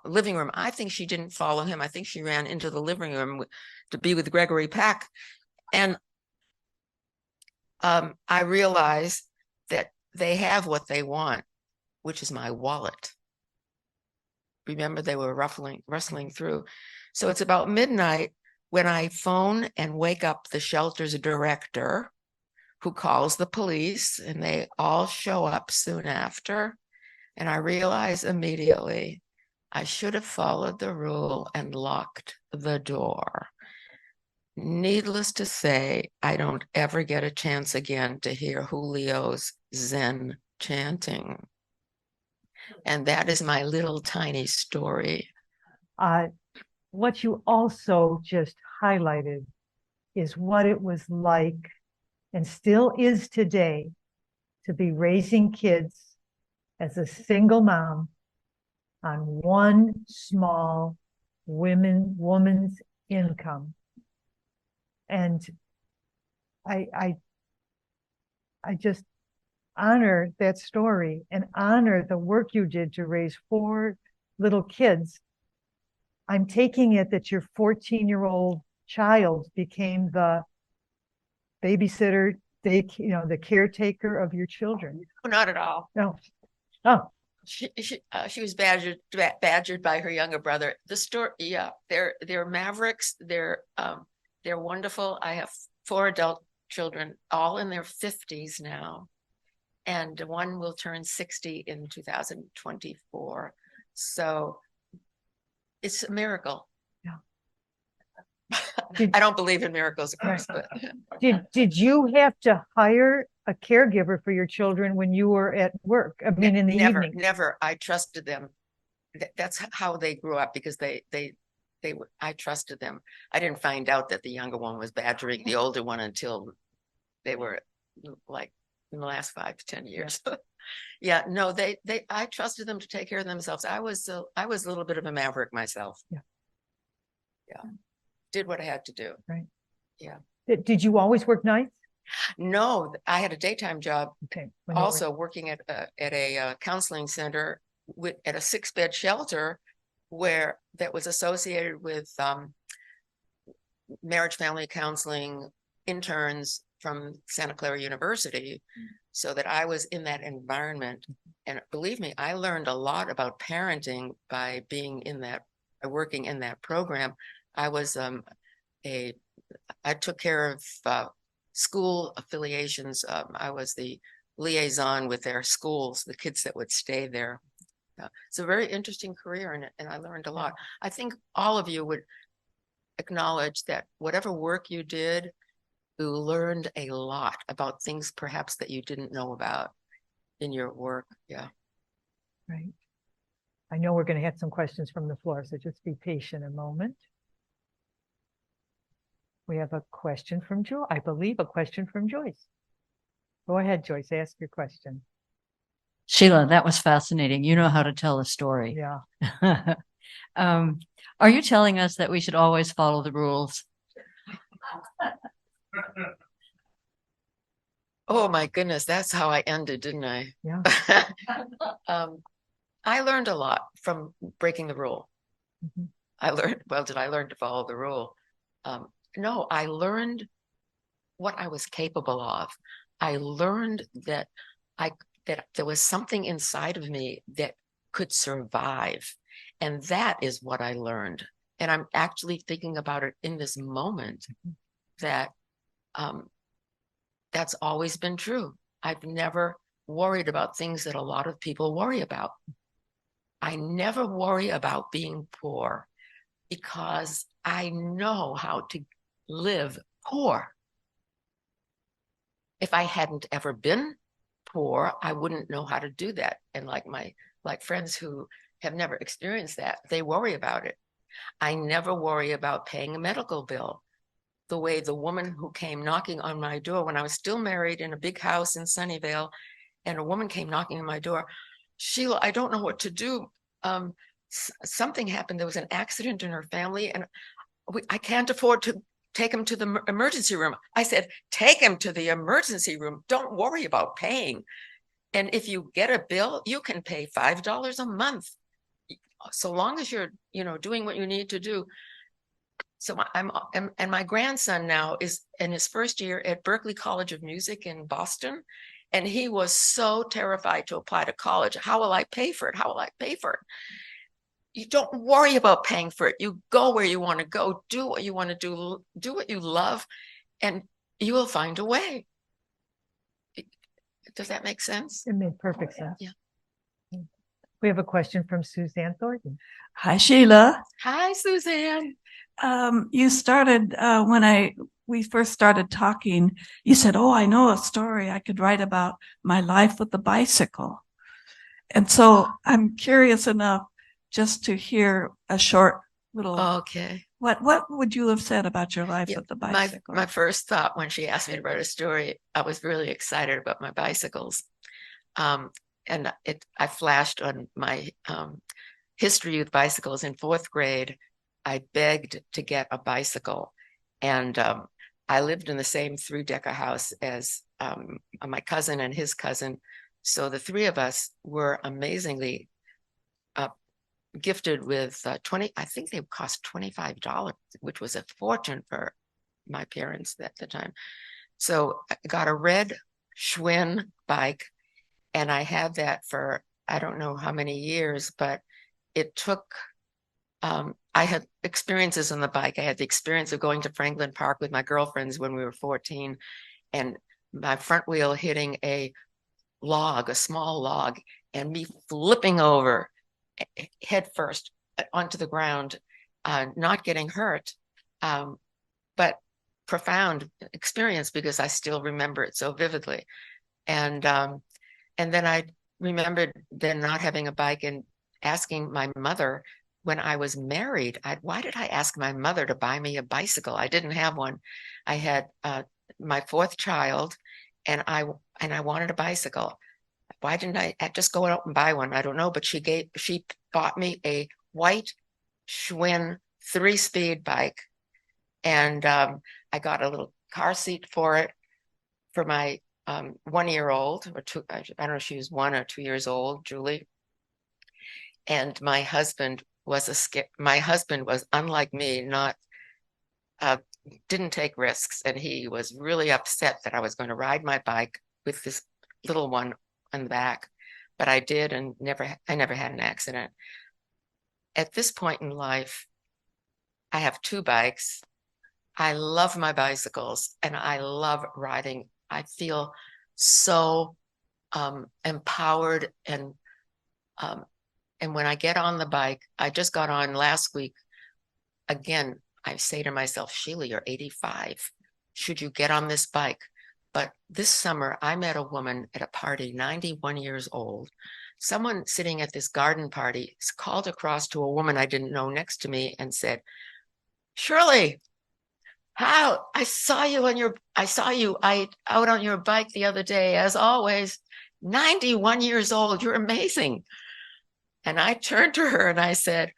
living room. I think she didn't follow him. I think she ran into the living room to be with Gregory Peck. And I realized that they have what they want, which is my wallet. Remember, they were rustling through. So it's about midnight when I phone and wake up the shelter's director, who calls the police, and they all show up soon after. And I realize immediately I should have followed the rule and locked the door. Needless to say, I don't ever get a chance again to hear Julio's Zen chanting. And that is my little tiny story. What you also just highlighted is what it was like and still is today to be raising kids as a single mom on one small woman's income. And I just honor that story and honor the work you did to raise 4 little kids. I'm taking it that your 14-year-old child became the babysitter, the caretaker of your children. Not at all. No. Oh. She was badgered by her younger brother. The story, yeah, they're mavericks. They're wonderful. I have 4 adult children, all in their 50s now, and one will turn 60 in 2024. So it's a miracle. Yeah. I don't believe in miracles, of course, but did you have to hire a caregiver for your children when you were at work? I mean, in the evening? Never. I trusted them. That's how they grew up, because I trusted them. I didn't find out that the younger one was badgering the older one until they were like in the last 5 to 10 years. Yeah, no, I trusted them to take care of themselves. I was a little bit of a maverick myself. Yeah. Did what I had to do. Right. Yeah. Did you always work nights? No, I had a daytime job. Okay. Also working at a counseling center at a 6-bed shelter that was associated with marriage family counseling interns from Santa Clara University, so that I was in that environment. And believe me, I learned a lot about parenting by working in that program. I was I took care of school affiliations. I was the liaison with their schools, the kids that would stay there. It's a very interesting career, and I learned a lot. I think all of you would acknowledge that whatever work you did, you learned a lot about things perhaps that you didn't know about in your work. Yeah. Right. I know we're going to have some questions from the floor, so just be patient a moment. We have a question from Joy, I believe a question from Joyce. Go ahead, Joyce, ask your question. Sheila, that was fascinating. You know how to tell a story. Yeah. Are you telling us that we should always follow the rules? Oh, my goodness, that's how I ended, didn't I? Yeah. I learned a lot from breaking the rule. Mhm. Did I learn to follow the rule? No, I learned what I was capable of. I learned that that there was something inside of me that could survive. And that is what I learned. And I'm actually thinking about it in this moment, that that's always been true. I've never worried about things that a lot of people worry about. I never worry about being poor because I know how to live poor. If I hadn't ever been poor, I wouldn't know how to do that. And like friends who have never experienced that, they worry about it. I never worry about paying a medical bill. The way the woman who came knocking on my door when I was still married in a big house in Sunnyvale, and a woman came knocking on my door, Sheila, I don't know what to do. Something happened. There was an accident in her family, and I can't afford to take him to the emergency room. I said, take him to the emergency room. Don't worry about paying. And if you get a bill, you can pay $5 a month, so long as you're, doing what you need to do. So and my grandson now is in his first year at Berklee College of Music in Boston. And he was so terrified to apply to college. How will I pay for it? How will I pay for it? You don't worry about paying for it. You go where you want to go, do what you want to do what you love, and you will find a way. Does that make sense? It made perfect sense. Yeah. We have a question from Suzanne Thornton. Hi, Sheila. Hi, Suzanne. You started when we first started talking, you said, oh, I know a story I could write about my life with the bicycle. And so I'm curious enough just to hear a short little, Okay. what would you have said about your life Yeah, with the bicycle? my first thought when she asked me to write a story, I was really excited about my bicycles. And I flashed on my history with bicycles. In fourth grade, I begged to get a bicycle. And I lived in the same 3-decker house as my cousin and his cousin. So the three of us were amazingly gifted with I think they cost $25, which was a fortune for my parents at the time. So I got a red Schwinn bike, and I had that for I don't know how many years, but it took I had experiences on the bike. I had the experience of going to Franklin Park with my girlfriends when we were 14, and my front wheel hitting a small log, and me flipping over head first onto the ground, not getting hurt, but profound experience because I still remember it so vividly. And then I remembered then not having a bike and asking my mother when I was married. Why did I ask my mother to buy me a bicycle? I didn't have one. I had my fourth child, and I wanted a bicycle. Why didn't I just go out and buy one? I don't know, but she bought me a white Schwinn 3-speed bike, and I got a little car seat for it for my 1-year-old or 2. I don't know if she was 1 or 2 years old, Julie. And my husband was unlike me, didn't take risks, and he was really upset that I was going to ride my bike with this little one on the back, but I did, and I never had an accident. At this point in life, I have 2 bikes. I love my bicycles, and I love riding. I feel so empowered, and when I get on the bike, I just got on last week. Again, I say to myself, Sheila, you're 85. Should you get on this bike? But this summer, I met a woman at a party, 91 years old. Someone sitting at this garden party called across to a woman I didn't know next to me and said, Shirley, how I saw you out on your bike the other day, as always, 91 years old. You're amazing. And I turned to her and I said,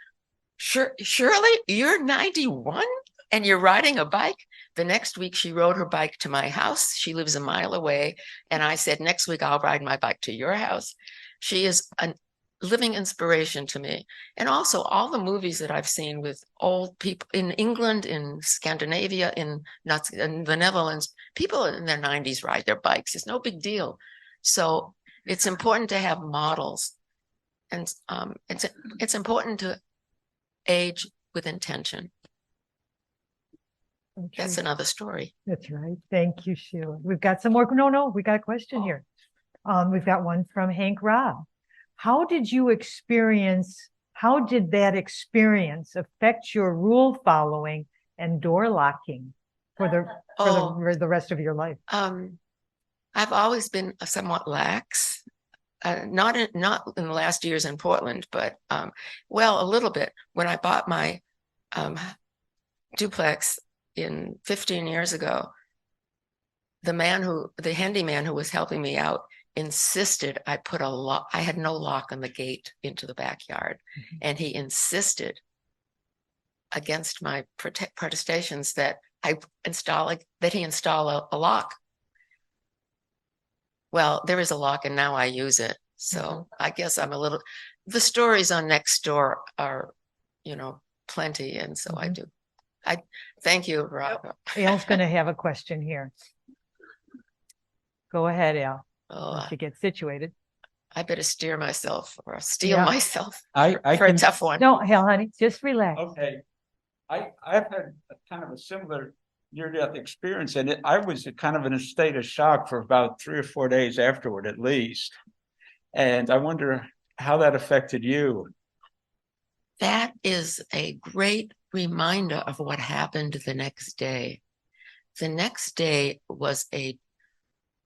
Shirley, you're 91 and you're riding a bike? The next week she rode her bike to my house. She lives a mile away. And I said, next week I'll ride my bike to your house. She is a living inspiration to me. And also all the movies that I've seen with old people in England, in Scandinavia, in the Netherlands, people in their 90s ride their bikes. It's no big deal. So it's important to have models. And it's important to age with intention. That's another story. That's right. Thank you, Sheila. We've got some more. No, we got a question here. We've got one from Hank Robb. How did that experience affect your rule following and door locking for the rest of your life? I've always been somewhat lax. Not in the last years in Portland, but well, a little bit. When I bought my duplex 15 years ago, the handyman who was helping me out insisted I put a lock. I had no lock on the gate into the backyard, and he insisted, against my protestations, that he install a lock. Well, there is a lock and now I use it. So I guess the stories on Nextdoor are, plenty. And so I do. I thank you, Rob. Al's going to have a question here. Go ahead, Al. Oh, To get situated. I better steer myself or steel myself I for can, a tough one. No, Al, honey, just relax. okay. I've had kind of a similar near-death experience, and I was kind of in a state of shock for about 3 or 4 days afterward, at least. And I wonder how that affected you. That is a great reminder of what happened the next day. The next day was a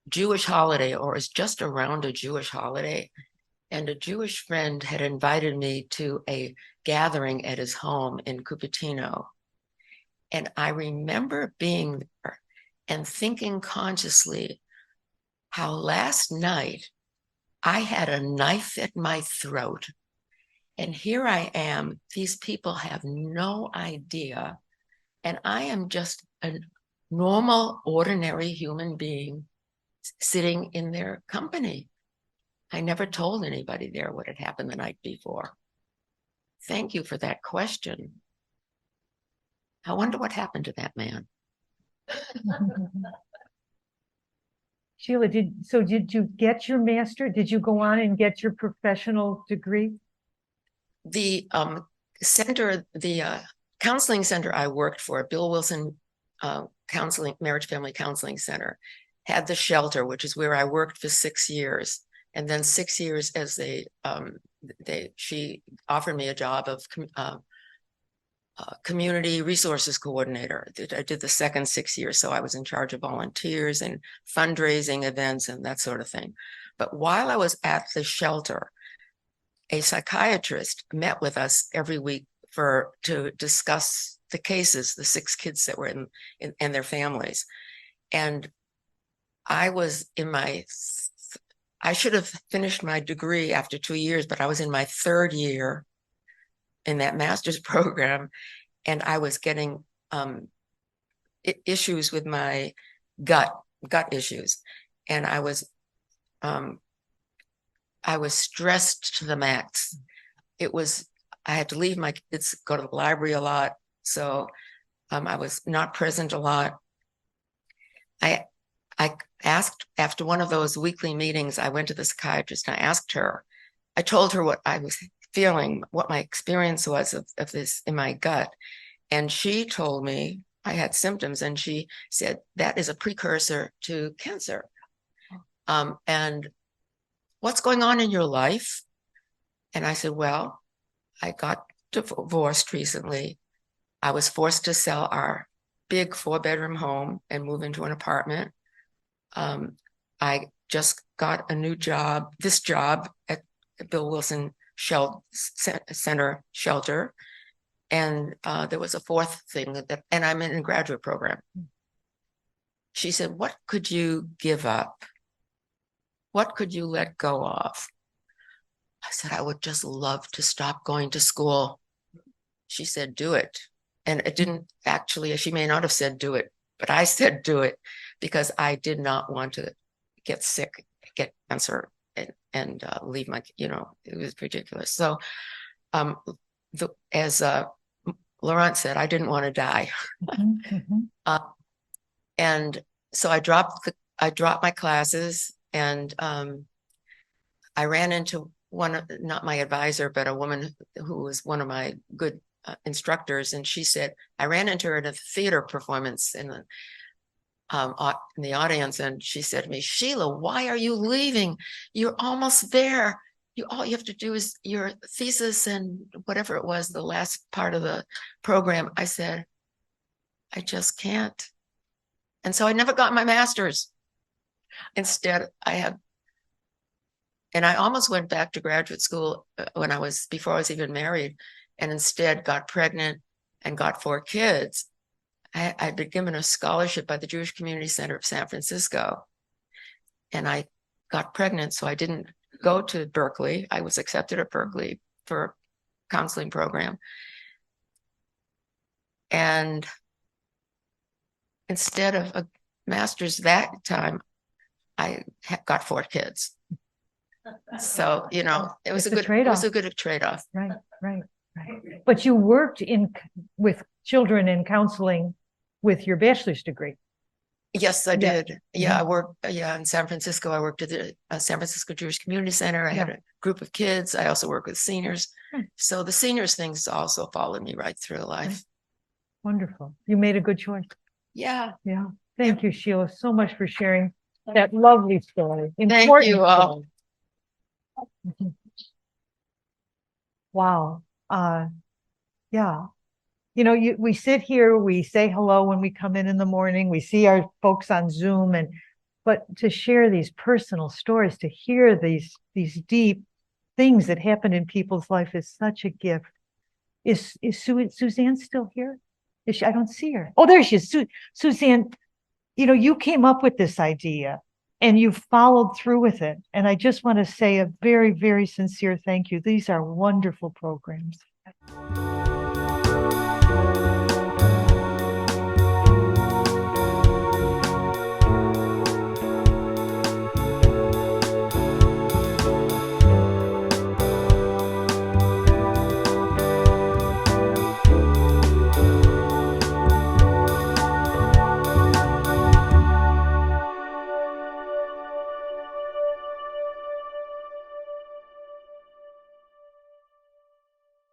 Jewish holiday, or is just around a Jewish holiday. And a Jewish friend had invited me to a gathering at his home in Cupertino. And I remember being there and thinking consciously how last night I had a knife at my throat. And here I am, these people have no idea. And I am just a normal, ordinary human being sitting in their company. I never told anybody there what had happened the night before. Thank you for that question. I wonder what happened to that man. Sheila, did you get your master? Did you go on and get your professional degree? The counseling center I worked for, Bill Wilson Marriage Family Counseling Center, had the shelter, which is where I worked for 6 years. And then 6 years as she offered me a job of community resources coordinator. I did the second 6 years. So I was in charge of volunteers and fundraising events and that sort of thing. But while I was at the shelter, a psychiatrist met with us every week to discuss the cases, the 6 kids that were in their families. And I should have finished my degree after 2 years, but I was in my 3rd year in that master's program, and I was getting issues with my gut issues. And I was stressed to the max. I had to leave my kids, go to the library a lot. So I was not present a lot. I asked, after one of those weekly meetings, I went to the psychiatrist and I told her what I was feeling, what my experience was of this in my gut. And she told me I had symptoms, and she said, that is a precursor to cancer. And what's going on in your life? And I said, well, I got divorced recently. I was forced to sell our big 4-bedroom home and move into an apartment. I just got a new job, this job at Bill Wilson Center Shelter. And there was a fourth thing that, and I'm in a graduate program. She said, what could you give up? What could you let go of? I said, I would just love to stop going to school. She said, do it. And it didn't actually, she may not have said do it, but I said do it because I did not want to get sick, get cancer, and leave my, it was ridiculous. So as Laurent said, I didn't want to die. And so I dropped my classes, and I ran into not my advisor, but a woman who was one of my good instructors. And she said, I ran into her at a theater performance in the audience. And she said to me, Sheila, why are you leaving? You're almost there. All you have to do is your thesis and whatever it was, the last part of the program. I said, I just can't. And so I never got my master's. Instead, and I almost went back to graduate school before I was even married, and instead got pregnant and got 4 kids. I'd been given a scholarship by the Jewish Community Center of San Francisco, and I got pregnant, so I didn't go to Berkeley. I was accepted at Berkeley for a counseling program. And instead of a master's that time, I got 4 kids. So, it was a good trade-off. Right. But you worked with children in counseling with your bachelor's degree. Yes, I did. Yeah, I worked, in San Francisco. I worked at the San Francisco Jewish Community Center. I had a group of kids. I also work with seniors. So the seniors things also followed me right through life. Wonderful. You made a good choice. Yeah. Thank you, Sheila, so much for sharing that lovely story. Thank you all. Wow. We sit here, we say hello when we come in the morning, we see our folks on Zoom, but to share these personal stories, to hear these deep things that happen in people's life is such a gift. Is Suzanne still here? I don't see her. Oh, there she is. Suzanne, you came up with this idea and you followed through with it. And I just want to say a very, very sincere thank you. These are wonderful programs.